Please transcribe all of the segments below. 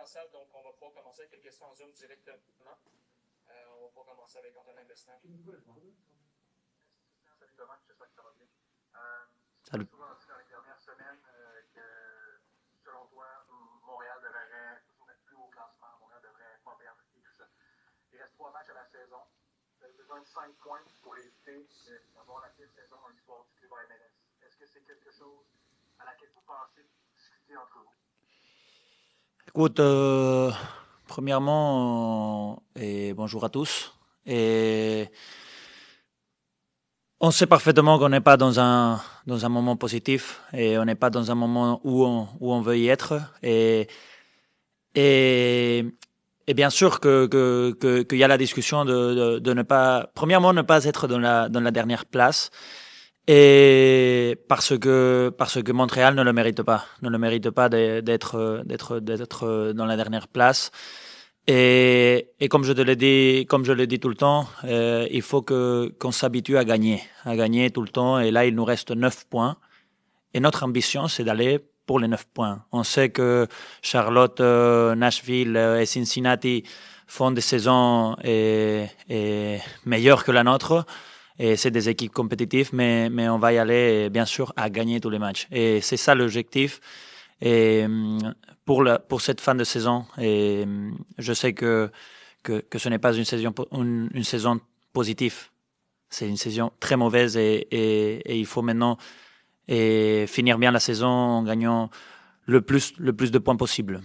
en salle, donc on va pouvoir commencer avec les questions en Zoom directement. On va pouvoir commencer avec Antonin Bestin. Salut Thomas, j'espère que ça va bien. Salut. Tu as dit dans les dernières semaines que, selon toi, Montréal devrait toujours être plus haut classement, Montréal devrait pas perdre et tout ça. Il reste 3 matchs à la saison. Vous avez besoin de 5 points pour éviter d'avoir la pire saison dans l'histoire du club MLS. Est-ce que c'est quelque chose à laquelle vous pensez discuter entre vous? Écoute, premièrement, bonjour à tous. Et on sait parfaitement qu'on n'est pas dans un moment positif et on n'est pas dans un moment où on veut y être. Et, et bien sûr qu'il y a la discussion de ne pas, premièrement, ne pas être dans la dernière place. Et parce que Montréal ne le mérite pas d'être dans la dernière place. Et comme je te l'ai dit, comme je le dis tout le temps, il faut qu'on s'habitue à gagner tout le temps. Et là, il nous reste 9 points. Et notre ambition, c'est d'aller pour les 9 points. On sait que Charlotte, Nashville et Cincinnati font des saisons meilleures que la nôtre. Et c'est des équipes compétitives, mais on va y aller, bien sûr, à gagner tous les matchs. Et c'est ça l'objectif. Et pour cette fin de saison, et je sais que ce n'est pas une saison positive. C'est une saison très mauvaise et il faut maintenant finir bien la saison en gagnant le plus de points possible.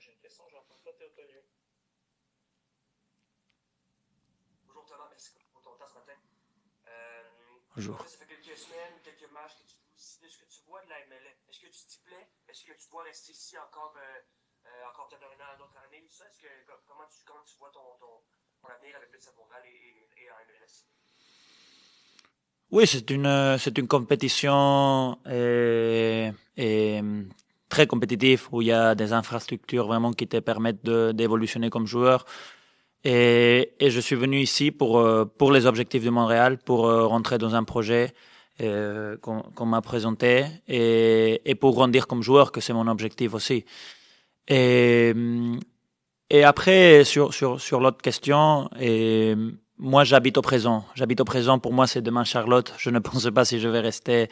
J'ai une question, Jean-François Théotonieux. Bonjour Thomas, merci pour ton temps ce matin. Bonjour. Ça fait quelques semaines, quelques matchs que tu joues ici. De ce que tu vois de la MLS, est-ce que tu t'y plais? Est-ce que tu dois rester ici encore peut-être un an, une autre année? Comment tu vois ton avenir avec le Montréal et en MLS? Oui, c'est une compétition très compétitive où il y a des infrastructures vraiment qui te permettent d'évolutionner comme joueur. Et je suis venu ici pour les objectifs de Montréal, pour rentrer dans un projet qu'on m'a présenté et pour grandir comme joueur, que c'est mon objectif aussi. Et, et après, sur l'autre question, moi j'habite au présent. J'habite au présent, pour moi c'est demain Charlotte. Je ne pense pas si je vais rester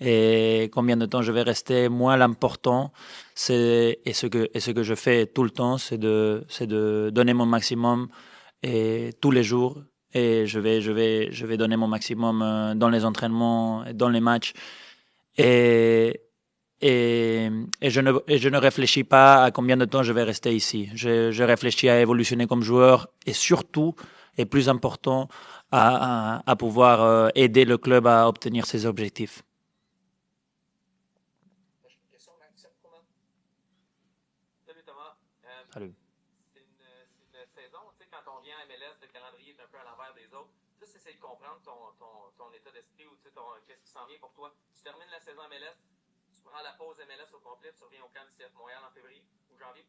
et combien de temps je vais rester. Moi l'important, ce que je fais tout le temps, c'est de donner mon maximum et tous les jours. Et je vais donner mon maximum dans les entraînements, dans les matchs. Et, et je ne réfléchis pas à combien de temps je vais rester ici. Je réfléchis à évolutionner comme joueur et surtout, et plus important, à pouvoir aider le club à obtenir ses objectifs. Salut Thomas. Salut. C'est une saison, tu sais, quand on vient à MLS, le calendrier est un peu à l'envers des autres. Juste essayer de comprendre ton état d'esprit ou qu'est-ce qui s'en vient pour toi. Tu termines la saison MLS, tu prends la pause MLS au complet, tu reviens au camp du CF Montréal en février ou janvier?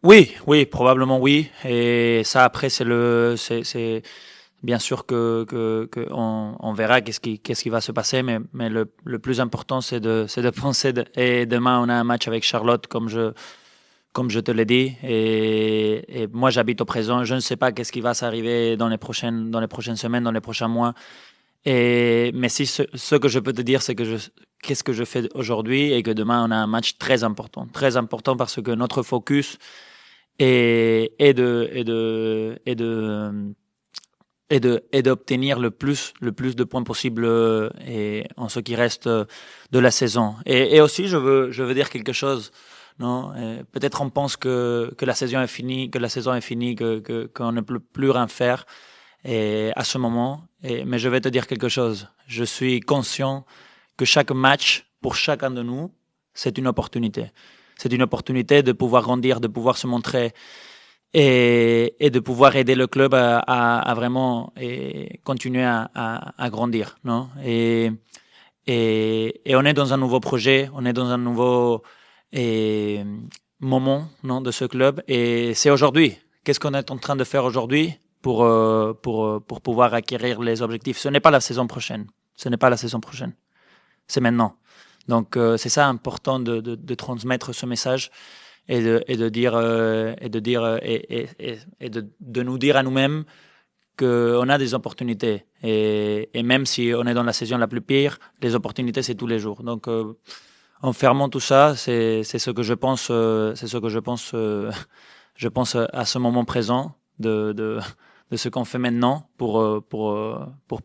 Oui, probablement oui. Et ça, après, c'est bien sûr que on verra qu'est-ce qui va se passer, mais le plus important, c'est de penser et demain, on a un match avec Charlotte, comme je te l'ai dit. Et moi, j'habite au présent. Je ne sais pas qu'est-ce qui va s'arriver dans les prochaines semaines, dans les prochains mois. Mais si ce que je peux te dire, c'est qu'est-ce que je fais aujourd'hui et que demain, on a un match très important. Très important parce que notre focus est d'obtenir le plus de points possible en ce qui reste de la saison. Et aussi, je veux dire quelque chose. Non, peut-être on pense que la saison est finie, qu'on ne peut plus rien faire à ce moment. Mais je vais te dire quelque chose. Je suis conscient que chaque match, pour chacun de nous, c'est une opportunité. C'est une opportunité de pouvoir grandir, de pouvoir se montrer et de pouvoir aider le club à vraiment continuer à grandir. Non et on est dans un nouveau projet, on est dans un nouveau moment non, de ce club. Et c'est aujourd'hui. Qu'est-ce qu'on est en train de faire aujourd'hui pour pouvoir acquérir les objectifs? Ce n'est pas la saison prochaine. Ce n'est pas la saison prochaine. C'est maintenant. Donc c'est ça important de transmettre ce message et de dire et de nous dire à nous-mêmes qu'on a des opportunités. Et même si on est dans la saison la plus pire, les opportunités, c'est tous les jours. Donc, en fermant tout ça, c'est ce que je pense, je pense à ce moment présent de ce qu'on fait maintenant pour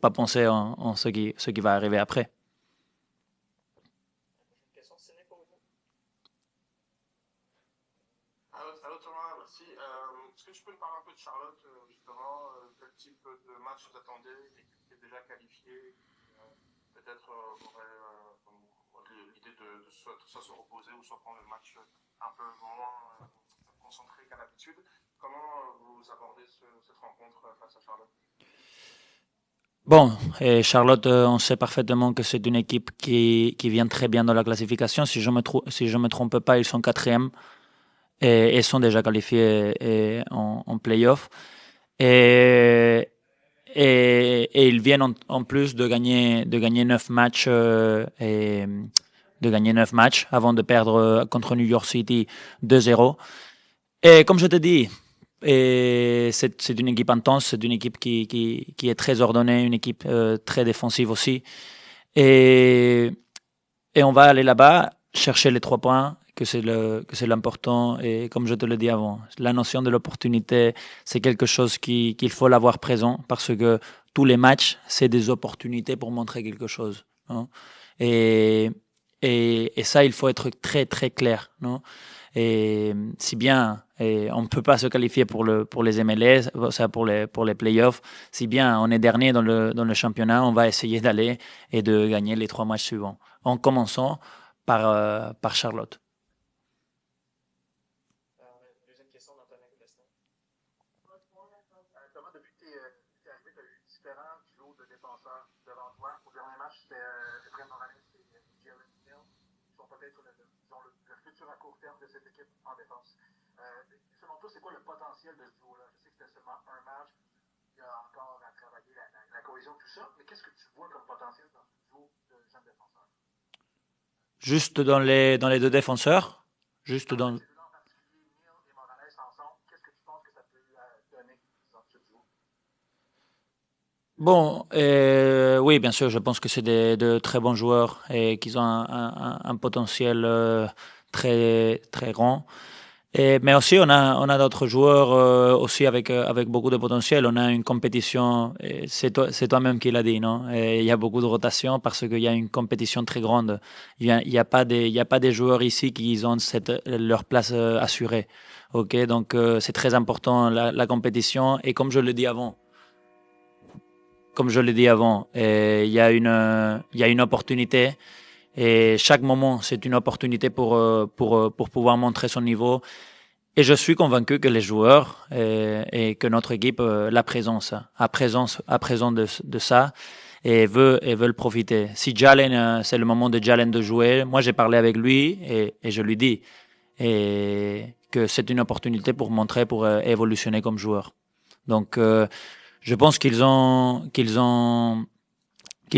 pas penser en ce qui va arriver après. Question, Sidney, pour vous? Allô Thomas, merci. Est-ce que tu peux nous parler un peu de Charlotte, justement, quel type de match vous attendez, l'équipe qui est déjà qualifiée, peut-être aurait l'idée de soit se reposer ou soit prendre le match un peu moins concentré qu'à l'habitude. Comment vous abordez cette rencontre face à Charlotte? Bon, et Charlotte, on sait parfaitement que c'est une équipe qui vient très bien dans la classification. Si je me trompe pas, ils sont quatrième et sont déjà qualifiés en playoff. Et, et ils viennent en plus de gagner 9 matchs et de gagner 9 matchs avant de perdre contre New York City 2-0. Et comme je te dis, c'est une équipe intense, c'est une équipe qui est très ordonnée, une équipe très défensive aussi. Et, et on va aller là-bas chercher les 3 points, que c'est l'important. Et comme je te le dis avant, la notion de l'opportunité, c'est quelque chose qu'il faut l'avoir présent parce que tous les matchs, c'est des opportunités pour montrer quelque chose. Non? Et, et ça, il faut être très très clair. Non? Et si bien on ne peut pas se qualifier pour les MLS, ça pour les playoffs, si bien on est dernier dans le championnat, on va essayer d'aller et de gagner les 3 matchs suivants. En commençant par Charlotte. Deuxième question d'Antonin Destin. Thomas, depuis que tu es arrivé, tu as eu différents duos de défenseurs devant toi. Au dernier match, c'était Efrain Morales et Jalen Hill, qui sont peut-être le futur à court terme de cette équipe en défense. Selon toi, c'est quoi le potentiel de ce duo-là? Je sais que c'était seulement un match, il y a encore à travailler la cohésion, tout ça, mais qu'est-ce que tu vois comme potentiel dans ce duo de jeunes défenseurs? Juste dans les deux défenseurs, juste dans. Ces deux-là en particulier, Neil et Morales ensemble, qu'est-ce que tu penses que ça peut donner dans ce duo? Bon, oui, bien sûr, je pense que c'est de très bons joueurs et qu'ils ont un potentiel très très grand. Mais aussi, on a d'autres joueurs aussi avec beaucoup de potentiel. On a une compétition, et c'est toi-même qui l'as dit, non? Et il y a beaucoup de rotation parce qu'il y a une compétition très grande. Il y a pas des, il y a pas des joueurs ici qui ont leur place assurée. Ok, donc c'est très important la compétition. Et comme je l'ai dit avant, il y a une opportunité. Et chaque moment, c'est une opportunité pour pouvoir montrer son niveau. Et je suis convaincu que les joueurs et que notre équipe a présence de ça et veulent profiter. Si Jalen, c'est le moment de Jalen de jouer, moi j'ai parlé avec lui et je lui dis que c'est une opportunité pour montrer, pour évolutionner comme joueur. Donc je pense qu'ils ont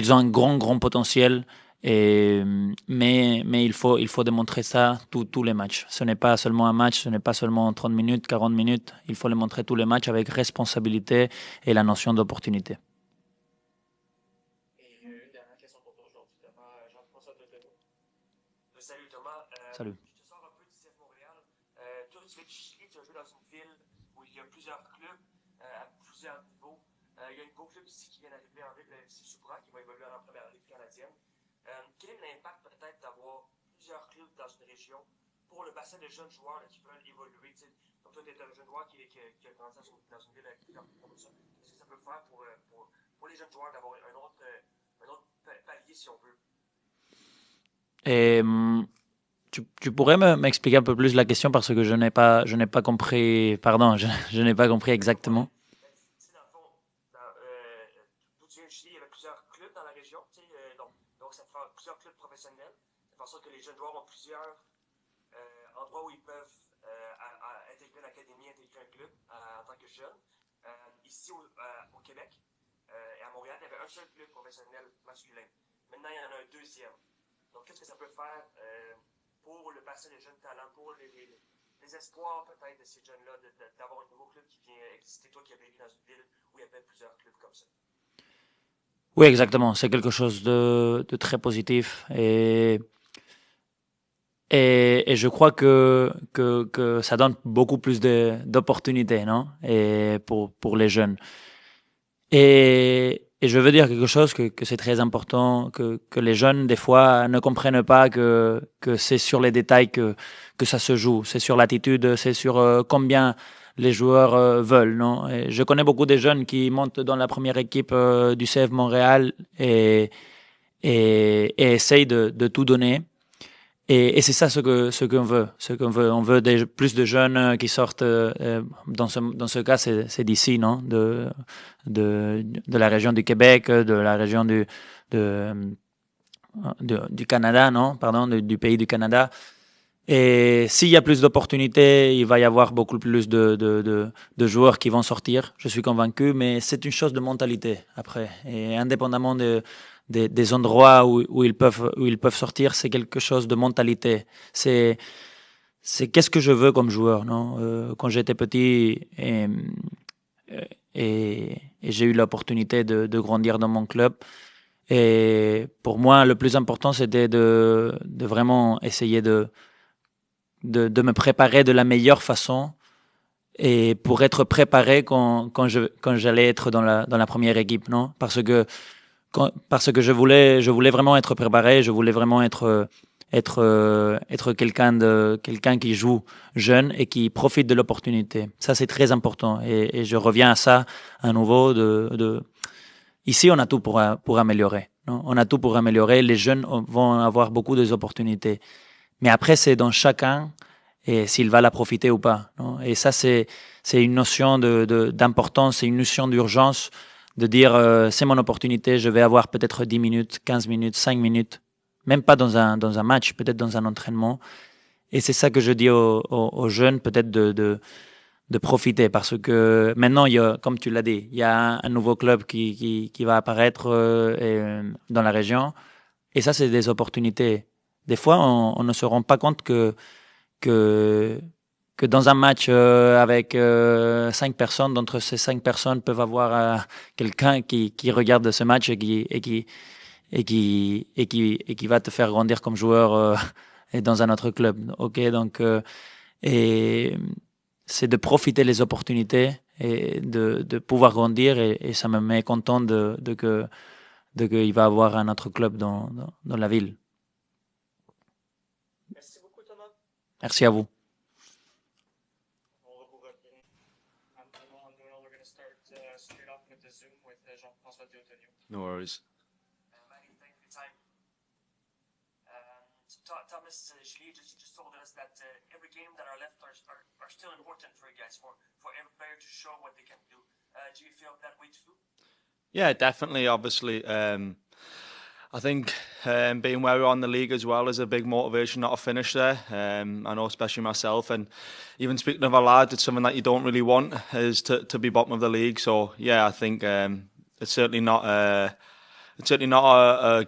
un grand potentiel. Mais il faut démontrer ça tous les matchs. Ce n'est pas seulement un match, ce n'est pas seulement 30 minutes, 40 minutes. Il faut le montrer tous les matchs avec responsabilité et la notion d'opportunité. Et une dernière question pour toi aujourd'hui, Thomas. Jean-François Dedeau. Salut Thomas. Salut. Je te sors un peu du CF Montréal. Toi, tu viens de Chili, tu as joué dans une ville où il y a plusieurs clubs à plusieurs niveaux. Il y a une beau club ici qui vient d'arriver en ville, le FC Soubra, qui va évoluer en première ligue canadienne. Quel est l'impact peut-être d'avoir plusieurs clubs dans une région pour le bassin de jeunes joueurs là, qui veulent évoluer? Donc toi, tu es un jeune joueur qui a grandi dans une ville comme ça. Qu'est-ce que ça peut faire pour les jeunes joueurs d'avoir un autre palier, si on veut? Et tu pourrais m'expliquer un peu plus la question parce que je n'ai pas compris. Pardon, je n'ai pas compris exactement. Dans le fond, d'où tu viens de Chili, il y avait plusieurs clubs dans la région. Donc, ça fait plusieurs clubs professionnels. Ça fait en sorte que les jeunes joueurs ont plusieurs endroits où ils peuvent intégrer l'académie, intégrer un club en tant que jeune. Ici, au Québec et à Montréal, il y avait un seul club professionnel masculin. Maintenant, il y en a un deuxième. Donc, qu'est-ce que ça peut faire pour le bassin des jeunes talents, pour les espoirs peut-être de ces jeunes-là, d'avoir un nouveau club qui vient exister, toi qui as vécu dans une ville où il y avait plusieurs clubs comme ça? Oui, exactement. C'est quelque chose de très positif et je crois que ça donne beaucoup plus d'opportunités, non? Et pour les jeunes. Et je veux dire quelque chose que c'est très important, que les jeunes, des fois, ne comprennent pas que c'est sur les détails que ça se joue. C'est sur l'attitude, c'est sur combien les joueurs veulent. Non. Et je connais beaucoup de jeunes qui montent dans la première équipe du CF Montréal et essayent de tout donner. Et c'est ça ce qu'on veut. Ce qu'on veut. On veut plus de jeunes qui sortent, dans ce cas, c'est d'ici, non? De la région du Québec, de la région du Canada, non? Pardon, du pays du Canada. Et s'il y a plus d'opportunités, il va y avoir beaucoup plus de joueurs qui vont sortir. Je suis convaincu, mais c'est une chose de mentalité après. Et indépendamment des endroits où ils peuvent sortir, c'est quelque chose de mentalité. C'est qu'est-ce que je veux comme joueur, non? Quand j'étais petit et j'ai eu l'opportunité de grandir dans mon club. Et pour moi, le plus important, c'était de vraiment essayer de me préparer de la meilleure façon et pour être préparé quand j'allais être dans la première équipe, non? Parce que je voulais vraiment être préparé, je voulais vraiment être quelqu'un qui joue jeune et qui profite de l'opportunité. Ça, c'est très important. Et je reviens à ça à nouveau ici, on a tout pour améliorer. Non? On a tout pour améliorer. Les jeunes vont avoir beaucoup d'opportunités. Mais après, c'est dans chacun et s'il va la profiter ou pas. Non? Et ça, c'est une notion d'importance, c'est une notion d'urgence de dire c'est mon opportunité, je vais avoir peut-être 10 minutes, 15 minutes, 5 minutes, même pas dans un match, peut-être dans un entraînement. Et c'est ça que je dis aux jeunes, peut-être de profiter, parce que maintenant, comme tu l'as dit, il y a un nouveau club qui va apparaître dans la région, et ça, c'est des opportunités. Des fois, on ne se rend pas compte que dans un match avec 5 personnes, d'entre ces 5 personnes peuvent avoir quelqu'un qui regarde ce match et qui va te faire grandir comme joueur et dans un autre club. Ok, donc et c'est de profiter les opportunités et de pouvoir grandir et ça me met content de qu'il va avoir un autre club dans la ville. Merci beaucoup, Thomas. Merci à vous. We're going to start straight off with the Zoom with Jean-François Diotonio. No worries. Manny, thank you for your time. Thomas, Julie just told us that every game that are left are still important for you guys, for every player to show what they can do. Do you feel that way too? Yeah, definitely. Obviously, I think being where we are in the league as well is a big motivation not to finish there. I know, especially myself, and even speaking of our lads, it's something that you don't really want is to be bottom of the league. So yeah, I think it's certainly not a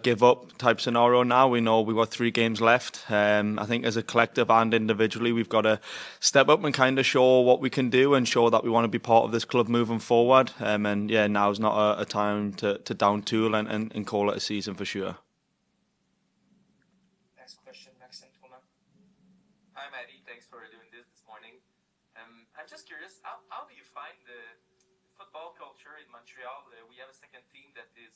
give up type scenario now. We know we've got 3 games left. I think as a collective and individually, we've got to step up and kind of show what we can do and show that we want to be part of this club moving forward. And yeah, now's not a time to down tool and call it a season for sure. Next question, Maxime Thomas. Hi, Maddie. Thanks for doing this morning. I'm just curious, how do you find the football culture in Montreal? We have a second team that is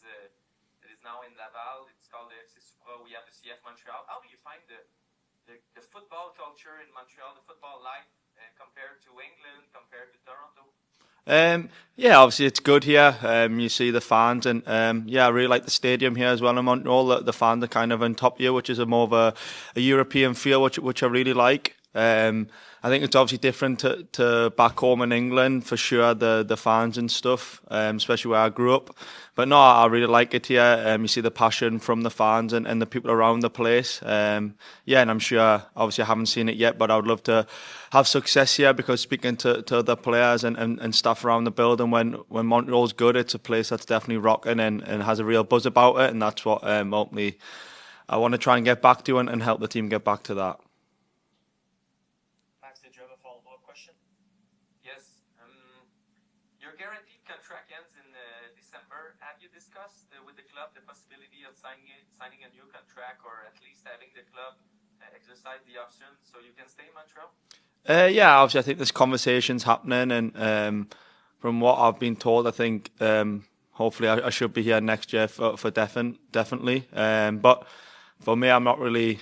now in Laval. It's called the FC Supra. We have the CF Montreal. How do you find the football culture in Montreal, the football life, compared to England, compared to Toronto? Yeah, obviously it's good here. You see the fans, and yeah, I really like the stadium here as well in Montreal. The fans are kind of on top here, which is a more of a European feel, which I really like. I think it's obviously different to back home in England for sure. The fans and stuff, especially where I grew up. But no, I really like it here. You see the passion from the fans and the people around the place. Yeah, and I'm sure, obviously I haven't seen it yet, but I would love to have success here, because speaking to other players and staff around the building, when Montreal's good, it's a place that's definitely rocking and has a real buzz about it, and that's what ultimately I want to try and get back to and help the team get back to that. Max, did you have a follow-up question? Yes. Your guaranteed contract ends in December. Have you discussed with the club the possibility of signing a new contract, or at least having the club exercise the option so you can stay in Montreal? Yeah, obviously I think there's conversations happening, and from what I've been told, I think hopefully I should be here next year for definitely. But for me, I'm not really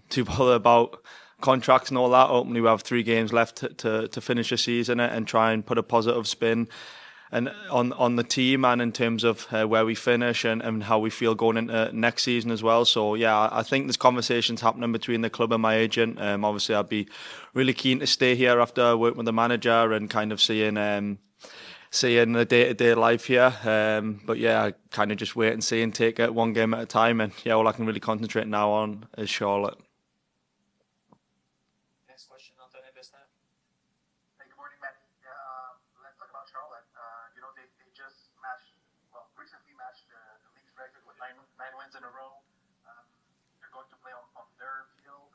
too bothered about contracts and all that. Ultimately, we have 3 games left to finish the season and try and put a positive spin and on the team and in terms of where we finish and how we feel going into next season as well. So yeah, I think there's conversations happening between the club and my agent. Obviously, I'd be really keen to stay here after working with the manager and kind of seeing the day-to-day life here. But yeah, I kind of just wait and see and take it one game at a time. And yeah, all I can really concentrate now on is Charlotte. Next question, Anthony Bestin. Hey, good morning, Manny. Let's talk about Charlotte. They just recently matched the league's record with nine wins in a row. They're going to play on their field.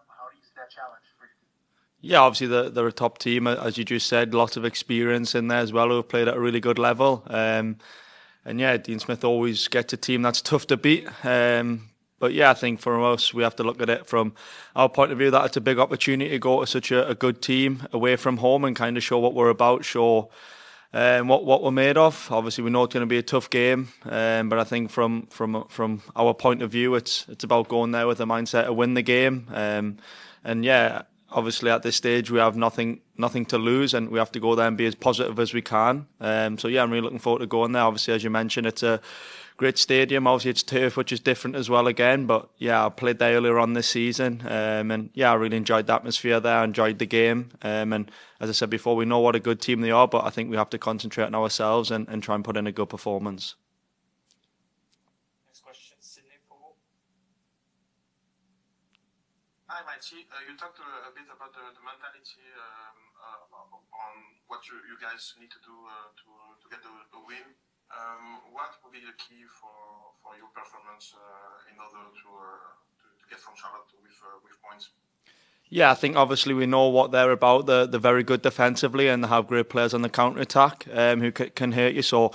How do you see that challenge for your team? Yeah, obviously they're a top team, as you just said. Lots of experience in there as well, who have played at a really good level. And yeah, Dean Smith always gets a team that's tough to beat. But yeah, I think for us, we have to look at it from our point of view that it's a big opportunity to go to such a good team away from home and kind of show what we're about, show what we're made of. Obviously, we know it's going to be a tough game, but I think from our point of view, it's about going there with the mindset to win the game. And yeah, obviously at this stage we have nothing to lose, and we have to go there and be as positive as we can. So yeah, I'm really looking forward to going there. Obviously, as you mentioned, it's a great stadium. Obviously, it's turf, which is different as well again. But yeah, I played there earlier on this season, and yeah, I really enjoyed the atmosphere there. I enjoyed the game, and as I said before, we know what a good team they are. But I think we have to concentrate on ourselves and try and put in a good performance. Next question, Sidney Fogo. Hi, Mikey. You talked a bit about the mentality on what you guys need to do to get the win. What will be the key for your performance in order to get from Charlotte with points? Yeah, I think obviously we know what they're about. They're very good defensively and they have great players on the counter-attack who can hurt you. So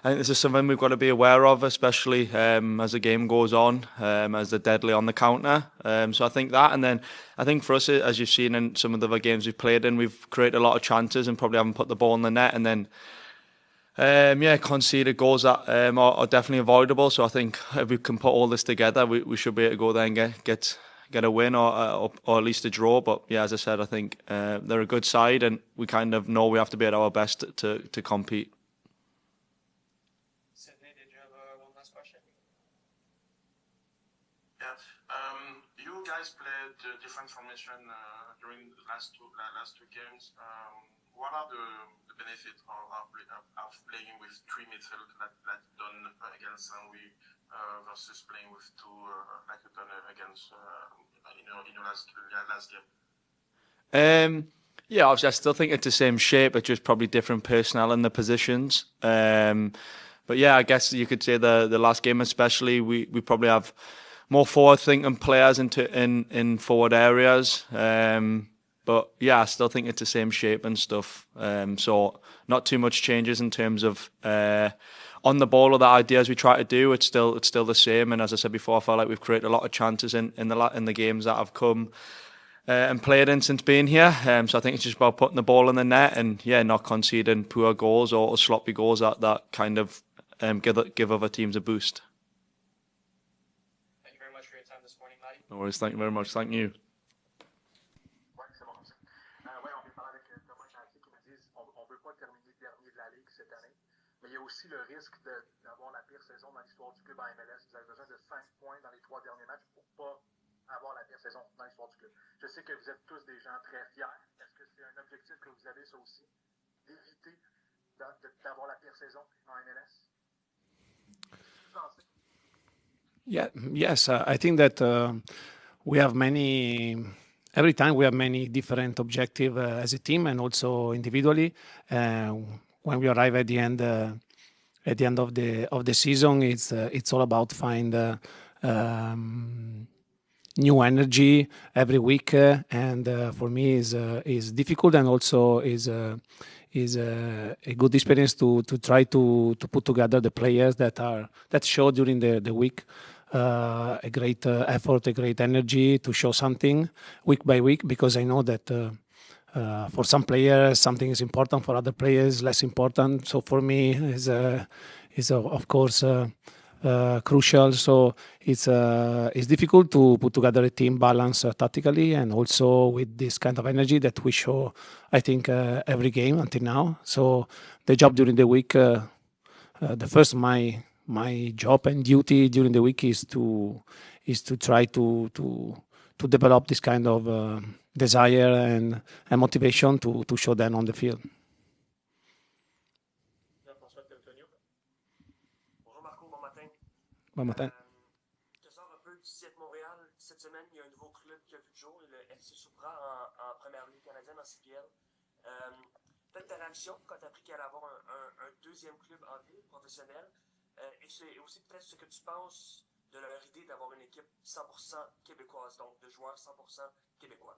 I think this is something we've got to be aware of, especially as the game goes on, as they're deadly on the counter. So I think that, and then I think for us, as you've seen in some of the other games we've played in, we've created a lot of chances and probably haven't put the ball in the net, and then conceded goals that are definitely avoidable. So I think if we can put all this together, we should be able to go there and get a win or at least a draw. But yeah, as I said, I think they're a good side, and we kind of know we have to be at our best to compete. Sidney, did you have one last question? Yeah. You guys played different formation during the last two games. What are the benefits of playing with 3 midfield like done against Saint-Louis versus playing with 2 like you done against in your last game? Yeah, obviously I still think it's the same shape, but just probably different personnel in the positions. But yeah, I guess you could say the last game especially, we probably have more forward-thinking players in forward areas. But yeah, I still think it's the same shape and stuff. So not too much changes in terms of on the ball or the ideas we try to do. It's still the same. And as I said before, I felt like we've created a lot of chances in the games that I've come and played in since being here. So I think it's just about putting the ball in the net and yeah, not conceding poor goals or sloppy goals that kind of give other teams a boost. Thank you very much for your time this morning, Matty. No worries. Thank you very much. Thank you. Mais il y a aussi le risque d'avoir la pire saison dans l'histoire du club en MLS. Vous avez besoin de 5 points dans les 3 derniers matchs pour ne pas avoir la pire saison dans l'histoire du club. Je sais que vous êtes tous des gens très fiers. Est-ce que c'est un objectif que vous avez, ça aussi, d'éviter d'avoir la pire saison en MLS? Yeah, yes, I think that we have every time we have many different objectives as a team and also individually. When we arrive at the end of the season, it's all about find new energy every week, and for me is difficult, and also is a good experience to try to put together the players that show during the week a great effort, a great energy to show something week by week, because I know that for some players something is important, for other players less important. So for me is of course crucial. So it's difficult to put together a team balance tactically, and also with this kind of energy that we show, I think, every game until now. So the job during the week, the first my job and duty during the week is to try to develop this kind of desire and motivation to show them on the field. Bon matin. Je sors un peu du CF Montréal. Cette semaine, il y a un nouveau club qui a vu le jour, le FC Soupra en première ligue canadienne, en CPL. Peut-être ta réaction quand tu as appris qu'il allait avoir un deuxième club en ville professionnel, et c'est aussi peut-être ce que tu penses de leur idée d'avoir une équipe 100% québécoise, donc de joueurs 100% québécois.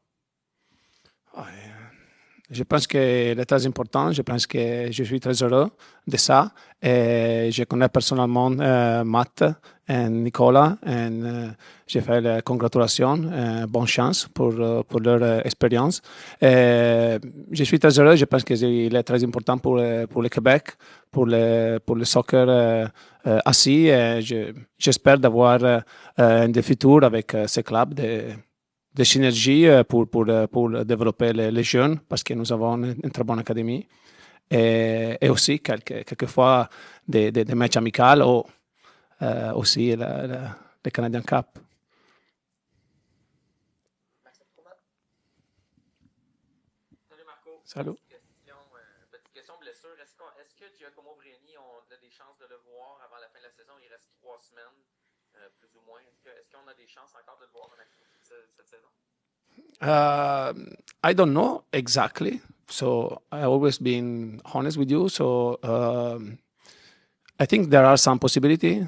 Je pense que c'est très important. Je pense que je suis très heureux de ça. Et je connais personnellement Matt et Nicolas. Et je fais les congratulations. Bonne chance pour leur expérience. Je suis très heureux. Je pense qu'il est très important pour le Québec, pour le soccer assis. J'espère d'avoir un futur avec ce club de synergie pour développer les jeunes, parce que nous avons une très bonne académie, et aussi quelquefois des matchs amicaux, ou aussi le Canadian Cup. Salut Marco. Salut. Petite question blessure. Est-ce que Giacomo Brioni, on a des chances de le voir avant la fin de la saison? Il reste 3 semaines, plus ou moins. Est-ce qu'on a des chances encore de le voir en action cette saison? I don't know exactly. So I've always been honest with you. So I think there are some possibility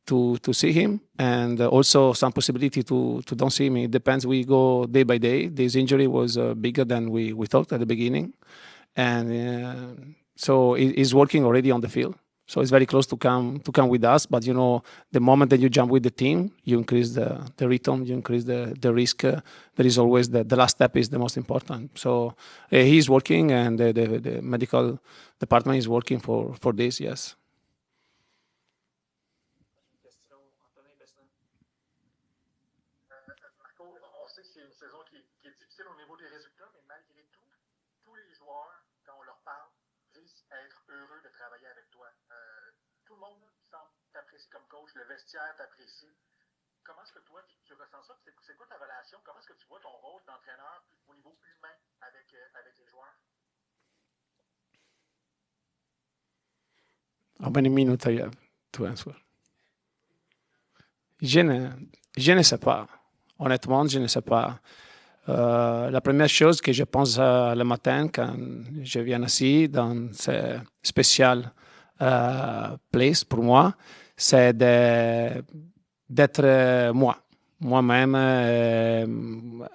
to see him, and also some possibility to don't see him. It depends. We go day by day. This injury was bigger than we thought at the beginning, and so he's working already on the field. So it's very close to come with us. But you know, the moment that you jump with the team, you increase the rhythm, you increase the risk. There is always the last step is the most important. So he's working, and the medical department is working for this. Yes. Marco, on sait que c'est une saison qui est difficile au niveau des résultats, mais malgré tout, tous les joueurs, quand on leur parle, disent être heureux de travailler avec toi. Tout le monde semble t'apprécier comme coach, le vestiaire t'apprécie. Comment est-ce que toi, tu ressens ça? C'est quoi ta relation? Comment est-ce que tu vois ton rôle d'entraîneur au niveau humain avec les joueurs? How many minutes I have to answer? Je ne sais pas. Honnêtement, je ne sais pas. La première chose que je pense le matin quand je viens ici dans ce spécial place pour moi, c'est d'être moi-même.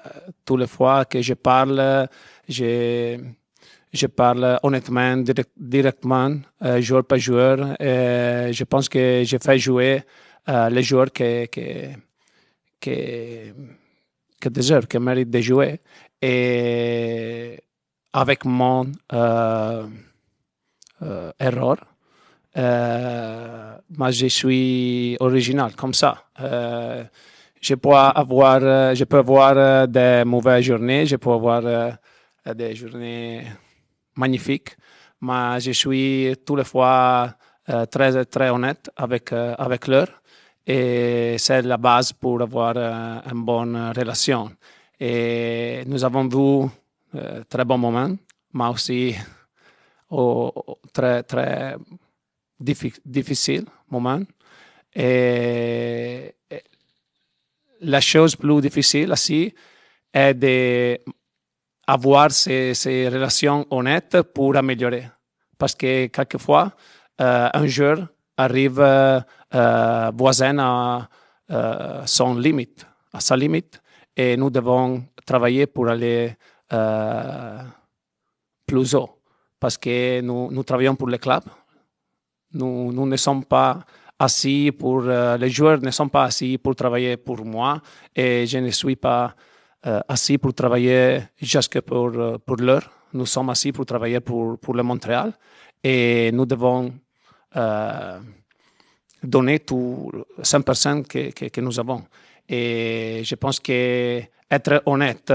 Toutes les fois que je parle, je parle honnêtement, directement, joueur par joueur. Je pense que je fais jouer les joueurs qui déservent, qui méritent de jouer. Et avec mon erreur, moi je suis original comme ça. Je peux avoir des mauvaises journées, je peux avoir des journées magnifiques, mais je suis toutes les fois très, très honnête avec l'heure, et c'est la base pour avoir une bonne relation. Et nous avons vu très bons moments, mais aussi très, très difficiles moments. Et la chose plus difficile aussi est d'avoir ces relations honnêtes pour améliorer. Parce que quelquefois, un joueur arrive voisin son limite, à sa limite, et nous devons travailler pour aller plus haut, parce que nous travaillons pour le club. Nous ne sommes pas assis pour... les joueurs ne sont pas assis pour travailler pour moi, et je ne suis pas assis pour travailler juste pour l'heure. Nous sommes assis pour travailler pour le Montréal, et nous devons donner tout 100% que nous avons. Et je pense qu'être honnête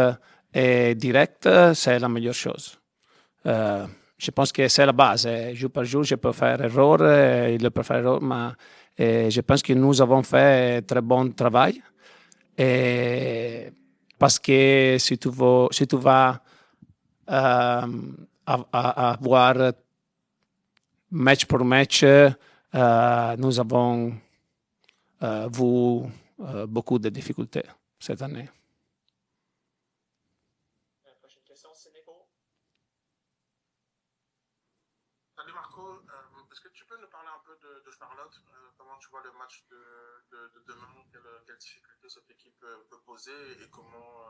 et direct, c'est la meilleure chose. Je pense que c'est la base. Jour par jour, je peux faire erreur, il peut faire erreur, mais je pense que nous avons fait un très bon travail. Et parce que si tu vas avoir match pour match, nous avons vu beaucoup de difficultés cette année. Prochaine question, c'est Nico. Salut Marco, est-ce que tu peux nous parler un peu de Charlotte? Comment tu vois le match de demain? Quelles difficultés cette équipe peut poser et comment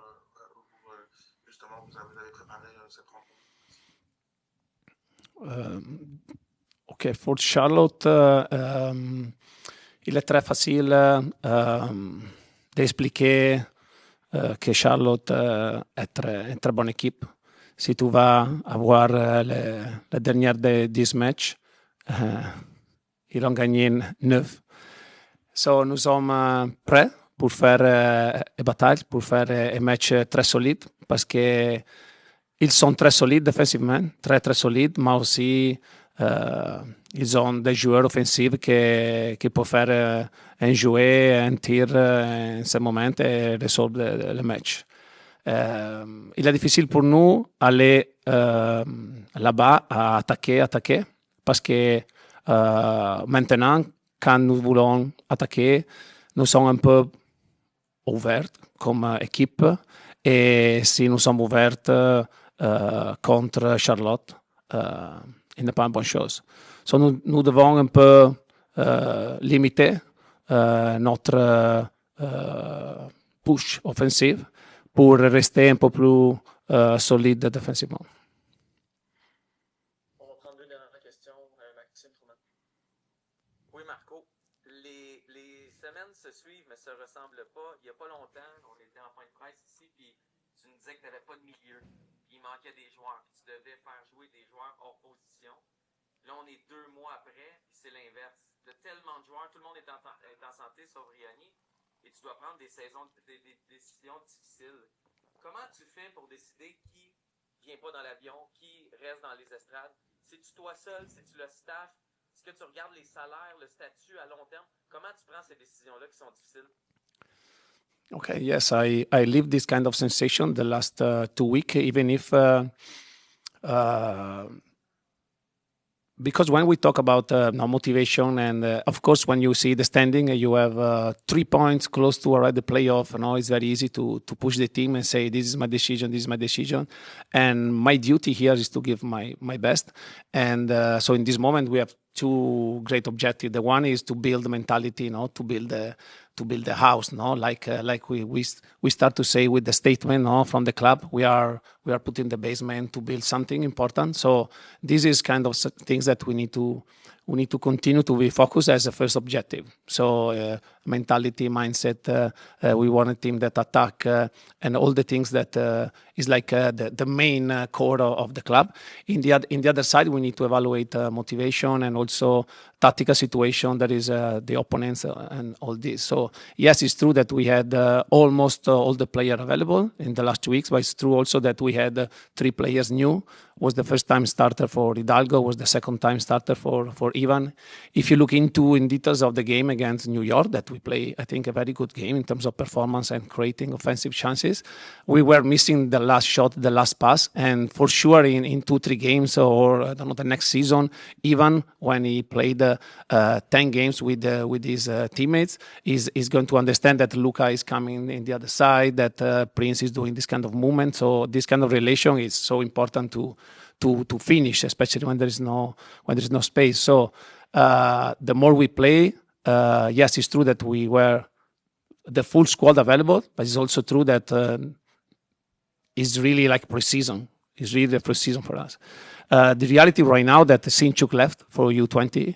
justement vous avez préparé cette rencontre? Ok, pour Charlotte, il est très facile d'expliquer que Charlotte est une très bonne équipe. Si tu vas avoir la dernière des 10 matchs, ils ont gagné 9. So, nous sommes prêts pour faire une bataille, pour faire un match très solide, parce qu'ils sont très solides défensivement, très très solides, mais aussi ils ont des joueurs offensifs qui peuvent faire un jouet, un tir en ce moment et résoudre le match. Il est difficile pour nous d'aller là-bas à attaquer, parce que maintenant, quand nous voulons attaquer, nous sommes un peu ouverts comme équipe, et si nous sommes ouverts contre Charlotte, il n'est pas une bonne chose. So, nous devons un peu limiter notre push offensive pour rester un peu plus solide défensivement. On va prendre deux dernières questions. Maxime Truman. Oui, Marco. Les semaines se suivent mais se ressemblent pas. Il n'y a pas longtemps, on était en point de presse ici, puis tu nous disais que tu n'avais pas de milieu, puis il manquait des joueurs, puis tu devais faire jouer des joueurs hors position. Là, on est 2 mois après, puis c'est l'inverse. Tu as tellement de joueurs, tout le monde est en santé, sauf Riani, et tu dois prendre des décisions difficiles. Comment tu fais pour décider qui vient pas dans l'avion, qui reste dans les estrades? C'est-tu toi seul? C'est-tu le staff? Est-ce que tu regardes les salaires, le statut à long terme? Comment tu prends ces décisions-là qui sont difficiles? Okay, yes, I lived this kind of sensation the last 2 weeks, even if because when we talk about motivation, and of course, when you see the standing, you have 3 points close to already the playoff. It's very easy to push the team and say, this is my decision, this is my decision. And my duty here is to give my best. And so in this moment, we have 2 great objectives. The one is to build mentality, to build the house, like we start to say with the statement, from the club, we are putting the basement to build something important. So this is kind of things that we need to continue to be focused as a first objective. So mentality, mindset, we want a team that attack, and all the things that is like the main core of the club. In the other side, we need to evaluate motivation and also tactical situation, that is the opponents and all this. So yes, it's true that we had almost all the players available in the last 2 weeks, but it's true also that we had 3 players new. Was the first time starter for Hidalgo, was the second time starter for Ivan. If you look in details of the game against New York, that we play, I think, a very good game in terms of performance and creating offensive chances, we were missing the last shot, the last pass, and for sure in 2-3 games, or I don't know, the next season, even when he played 10 games with his teammates, is going to understand that Luca is coming in the other side, that Prince is doing this kind of movement. So this kind of relation is so important to finish, especially when there is no space. So the more we play, yes, it's true that we were the full squad available, but it's also true that it's really like pre-season. It's really the pre-season for us. The reality right now that Sinchuk left for U20,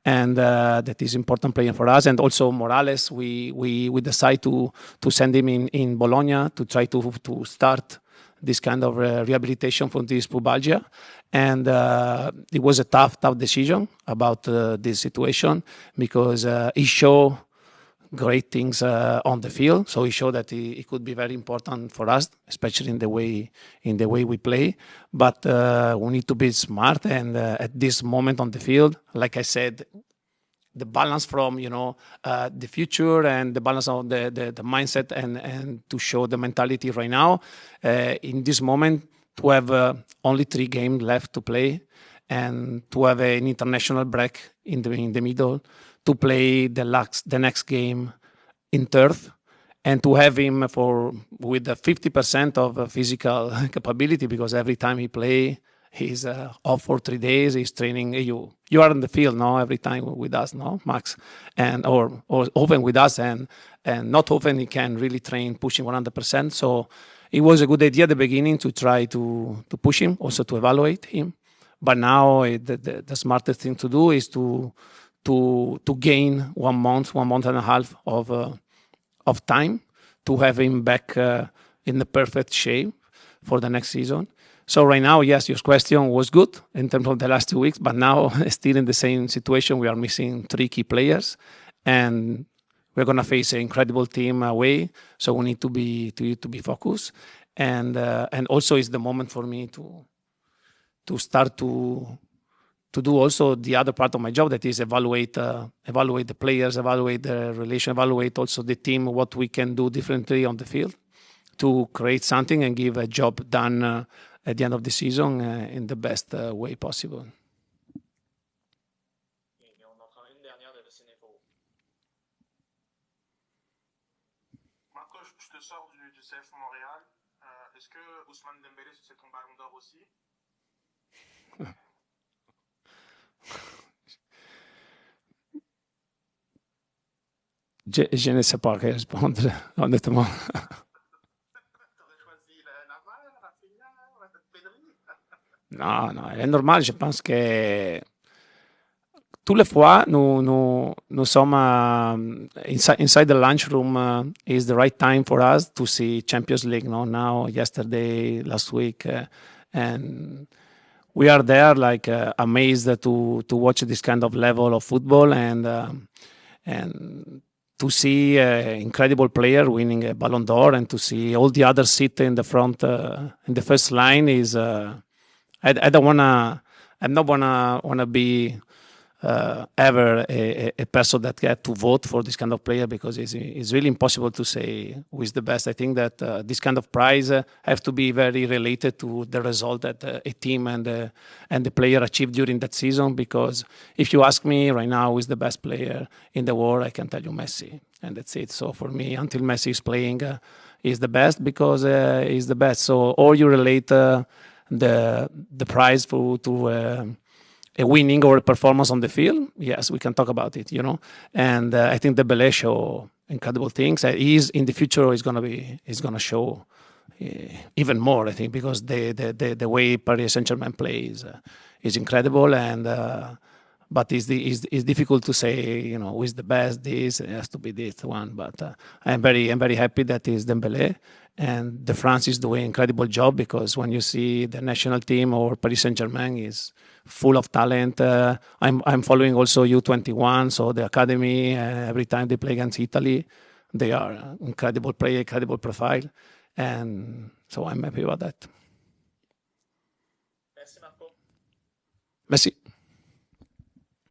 and that is important player for us. And also Morales, we decide to send him in Bologna to try to start this kind of rehabilitation from this pubalgia. And it was a tough decision about this situation, because he showed great things on the field. So he showed that he could be very important for us, especially in the way we play. But we need to be smart, and at this moment on the field, like I said, the balance from the future and the balance of the mindset and to show the mentality right now in this moment, to have only 3 games left to play, and to have an international break in the middle, to play the next game in turf, and to have him with 50% of physical capability, because every time he play, he's off for 3 days. He's training. You are in the field now every time with us, no, Max, and or often with us, and not often he can really train pushing 100%. So it was a good idea at the beginning to try to push him, also to evaluate him. But now the smartest thing to do is to gain 1 month, 1.5 months of time to have him back in the perfect shape for the next season. So right now, yes, your question was good in terms of the last 2 weeks, but now still in the same situation. We are missing 3 key players, and we're going to face an incredible team away. So we need to be focused, and also it's the moment for me to start to do also the other part of my job, that is evaluate the players, evaluate the relation, evaluate also the team, what we can do differently on the field to create something and give a job done at the end of the season in the best way possible. Et on en prend une dernière de Cinéfo. Marco, je te sors du CF Montréal. Est-ce que Ousmane Dembélé, c'est ton ballon d'or aussi? Je ne sais pas répondre, honnêtement. Non, c'est normal. Je pense que toutes les fois, nous sommes inside the lunchroom. Is the right time for us to see Champions League. No, now, yesterday, last week, and we are there like amazed to watch this kind of level of football, and to see an incredible player winning a Ballon d'Or, and to see all the others sit in the front in the first line is. I don't wanna. I'm not wanna be ever a person that get to vote for this kind of player, because it's really impossible to say who is the best. I think that this kind of prize have to be very related to the result that a team and the player achieved during that season. Because if you ask me right now who is the best player in the world, I can tell you Messi, and that's it. So for me, until Messi is playing, he's the best, because he's the best. So or you relate the prize to a winning or a performance on the field, yes, we can talk about it, And I think Dembélé show incredible things. He's in the future is gonna show even more, I think, because the way Paris Saint-Germain plays is incredible, and but it's difficult to say, who is the best. This it has to be this one, but I'm very happy that it's Dembélé, and the France is doing an incredible job, because when you see the national team or Paris Saint-Germain is full of talent. I'm following also U21, so the academy. Every time they play against Italy, they are incredible player, incredible profile, and so I'm happy about that. Merci Marco. Merci.